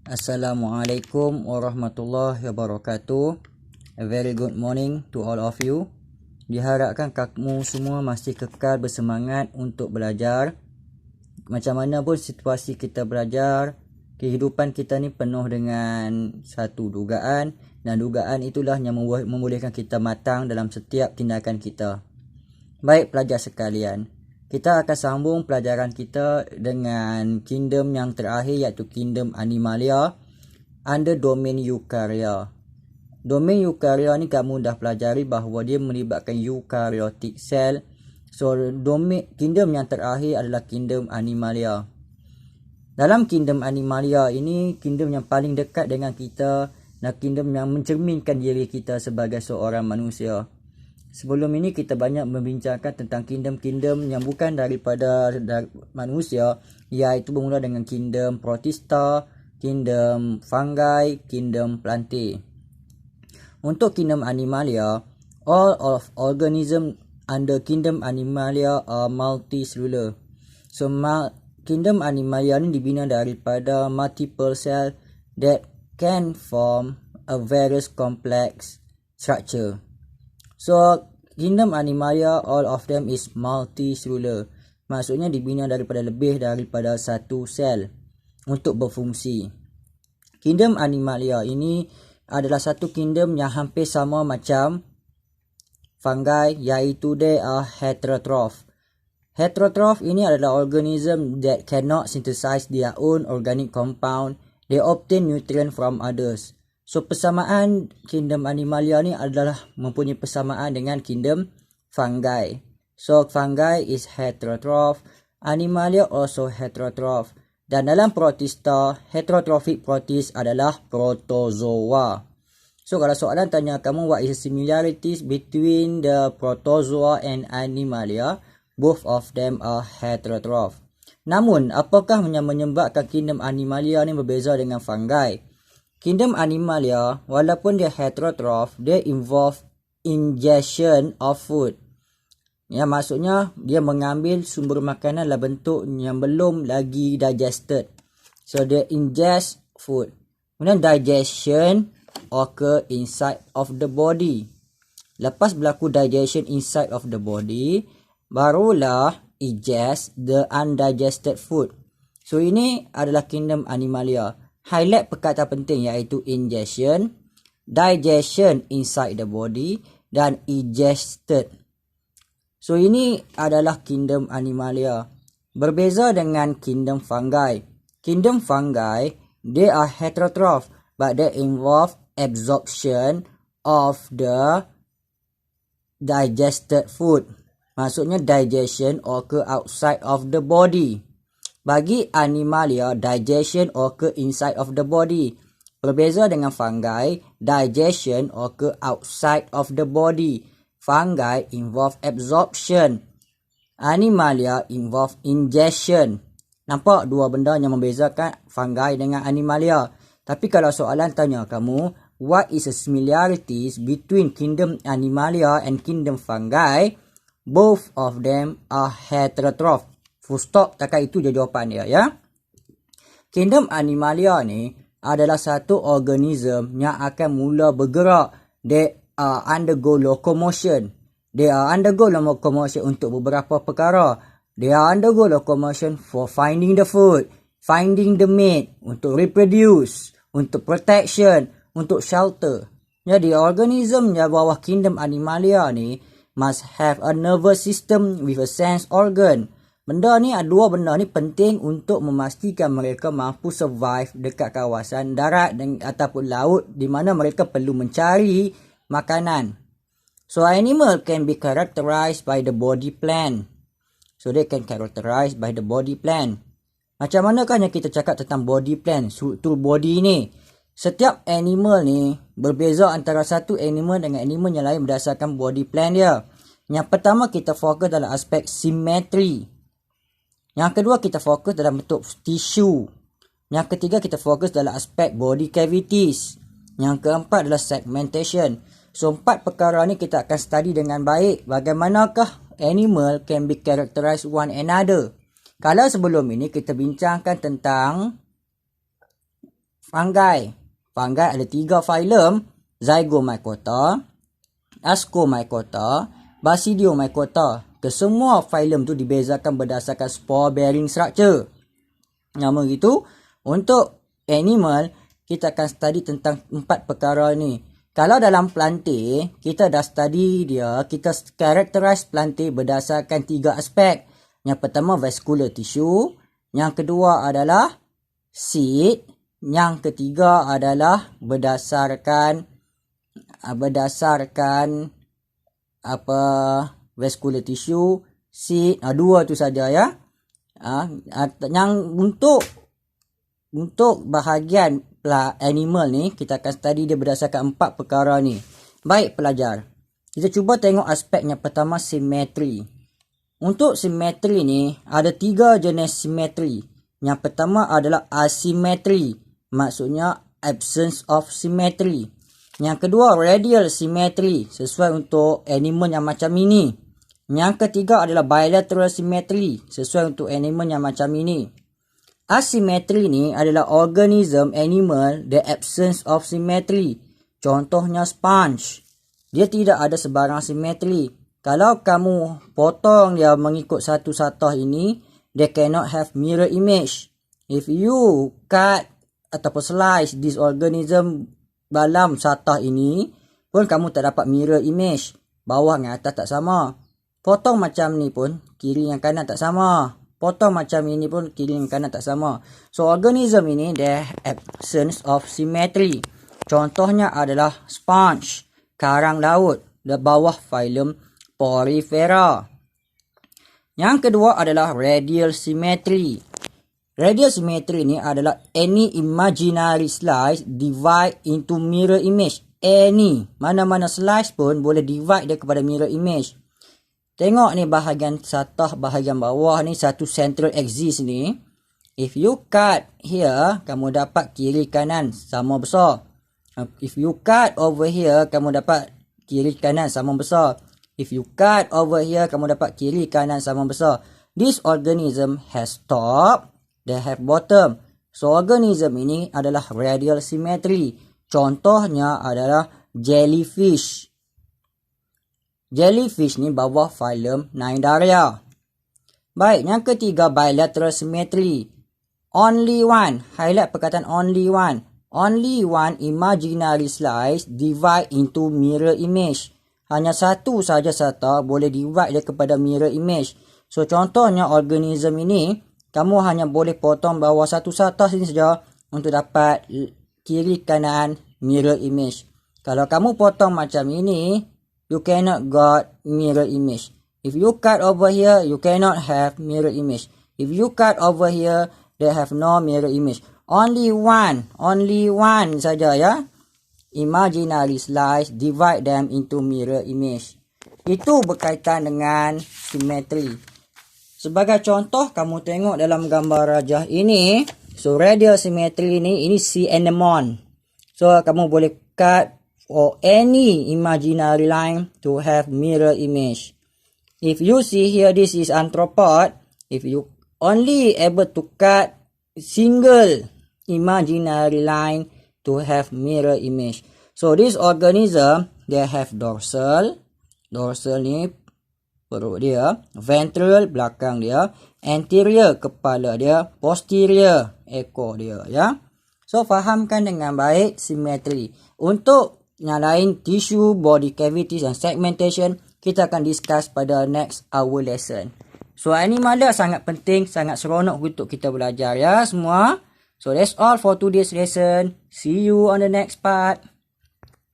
Assalamualaikum warahmatullahi wabarakatuh. A very good morning to all of you. Diharapkan kamu semua masih kekal bersemangat untuk belajar. Macam mana pun situasi kita belajar, kehidupan kita ni penuh dengan satu dugaan, dan dugaan itulah yang membolehkan kita matang dalam setiap tindakan kita. Baik pelajar sekalian, kita akan sambung pelajaran kita dengan kingdom yang terakhir, iaitu kingdom Animalia under domain Eukarya. Domain Eukarya ni kamu dah pelajari bahawa dia melibatkan eukaryotic cell. So domain kingdom yang terakhir adalah kingdom Animalia. Dalam kingdom Animalia ini, kingdom yang paling dekat dengan kita dan kingdom yang mencerminkan diri kita sebagai seorang manusia. Sebelum ini kita banyak membincangkan tentang kingdom-kingdom yang bukan daripada manusia, iaitu bermula dengan kingdom Protista, kingdom fungi, kingdom plantae. Untuk kingdom Animalia, all of organism under kingdom Animalia are multicellular. So kingdom Animalia ni dibina daripada multiple cell that can form a various complex structure. So kingdom Animalia, all of them is multicellular. Maksudnya dibina daripada lebih daripada satu sel untuk berfungsi. Kingdom Animalia ini adalah satu kingdom yang hampir sama macam fungi, iaitu they are heterotroph. Heterotroph ini adalah organism that cannot synthesize their own organic compound. They obtain nutrient from others. So persamaan kingdom Animalia ni adalah mempunyai persamaan dengan kingdom fungi. So fungi is heterotroph, Animalia also heterotroph. Dan dalam Protista, heterotrophic protist adalah protozoa. So kalau soalan tanya kamu what is the similarities between the protozoa and Animalia, both of them are heterotroph. Namun apakah yang menyebabkan kingdom Animalia ni berbeza dengan fungi? Kingdom Animalia, walaupun dia heterotroph, dia involve ingestion of food. Ya, maksudnya dia mengambil sumber makanan dalam bentuk yang belum lagi digested. So dia ingest food. Kemudian digestion occur inside of the body. Lepas berlaku digestion inside of the body, barulah ingest the undigested food. So ini adalah kingdom Animalia. Highlight perkataan penting iaitu ingestion, digestion inside the body, dan ingested. So ini adalah kingdom Animalia. Berbeza dengan kingdom fungi. Kingdom fungi, they are heterotroph, but they involve absorption of the digested food. Maksudnya digestion occur outside of the body. Bagi Animalia, digestion occur inside of the body. Berbeza dengan fungi, digestion occur outside of the body. Fungi involve absorption. Animalia involve ingestion. Nampak dua benda yang membezakan fungi dengan Animalia. Tapi kalau soalan tanya kamu, what is the similarities between kingdom Animalia and kingdom fungi? Both of them are heterotroph. Full stop, takat itu je jawapan dia, ya. Kingdom Animalia ni adalah satu organism yang akan mula bergerak. They undergo locomotion. They undergo locomotion untuk beberapa perkara. They undergo locomotion for finding the food, finding the mate, untuk reproduce, untuk protection, untuk shelter. Jadi organism yang bawah kingdom Animalia ni must have a nervous system with a sense organ. Dua benda ni penting untuk memastikan mereka mampu survive dekat kawasan darat ataupun laut di mana mereka perlu mencari makanan. So animal can be characterized by the body plan. So they can characterized by the body plan. Macam manakah yang kita cakap tentang body plan, struktur body ni? Setiap animal ni berbeza antara satu animal dengan animal yang lain berdasarkan body plan dia. Yang pertama kita fokus dalam aspek symmetry. Yang kedua kita fokus dalam bentuk tisu. Yang ketiga kita fokus dalam aspek body cavities. Yang keempat adalah segmentation. So 4 perkara ni kita akan study dengan baik bagaimanakah animal can be characterized one another. Kalau sebelum ini kita bincangkan tentang fungi. Fungi ada 3 filem, Zygomycota, Ascomycota, Basidiomycota. Kesemua filem tu dibezakan berdasarkan spore bearing structure. Nama gitu, untuk animal, kita akan study tentang 4 perkara ni. Kalau dalam plantain, kita dah study dia, kita characterize plantain berdasarkan 3 aspek. Yang pertama, vascular tissue. Yang kedua adalah seed. Yang ketiga adalah berdasarkan vascular tissue, seed. 2 tu saja ya. Yang untuk bahagian animal ni, kita akan study dia berdasarkan 4 perkara ni. Baik pelajar, kita cuba tengok aspek yang pertama, symmetry. Untuk symmetry ni, ada 3 jenis symmetry. Yang pertama adalah asymmetry, maksudnya absence of symmetry. Yang kedua, radial symmetry, sesuai untuk animal yang macam ini. Yang ketiga adalah bilateral symmetry, sesuai untuk animal yang macam ini. Asymmetry ni adalah organism animal the absence of symmetry. Contohnya sponge. Dia tidak ada sebarang symmetry. Kalau kamu potong dia mengikut satu satah ini, they cannot have mirror image. If you cut ataupun slice this organism dalam satah ini, pun kamu tak dapat mirror image. Bawah dengan atas tak sama. Potong macam ni pun, kiri yang kanan tak sama. Potong macam ini pun, kiri yang kanan tak sama. So, organism ini, there absence of symmetry. Contohnya adalah sponge, karang laut, di bawah filem Porifera. Yang kedua adalah radial symmetry. Radial symmetry ni adalah any imaginary slice divide into mirror image. Any, mana-mana slice pun boleh divide dia kepada mirror image. Tengok ni bahagian satah, bahagian bawah ni, satu central axis ni. If you cut here, kamu dapat kiri kanan sama besar. If you cut over here, kamu dapat kiri kanan sama besar. If you cut over here, kamu dapat kiri kanan sama besar. This organism has top, they have bottom. So, organism ini adalah radial symmetry. Contohnya adalah jellyfish. Jellyfish ni bawah filem Cnidaria. Baik, yang ketiga bilateral symmetry. Only one, highlight perkataan only one. Only one imaginary slice divide into mirror image. Hanya satu saja satah boleh divide dia kepada mirror image. So, contohnya organism ini, kamu hanya boleh potong bawah satu satah ini saja untuk dapat kiri kanan mirror image. Kalau kamu potong macam ini, you cannot got mirror image. If you cut over here, you cannot have mirror image. If you cut over here, they have no mirror image. Only one saja ya. Imaginary slice, divide them into mirror image. Itu berkaitan dengan symmetry. Sebagai contoh, kamu tengok dalam gambar rajah ini. So, radial symmetry ini sea anemone. So, kamu boleh cut or any imaginary line to have mirror image. If you see here, this is arthropod. If you only able to cut single imaginary line to have mirror image. So, this organism, they have dorsal. Dorsal ni perut dia. Ventral, belakang dia. Anterior, kepala dia. Posterior, ekor dia. Ya. So, fahamkan dengan baik symmetry. Untuk yang lain, tissue, body cavities and segmentation, kita akan discuss pada next hour lesson. So, animal dia sangat penting, sangat seronok untuk kita belajar ya semua. So, that's all for today's lesson. See you on the next part.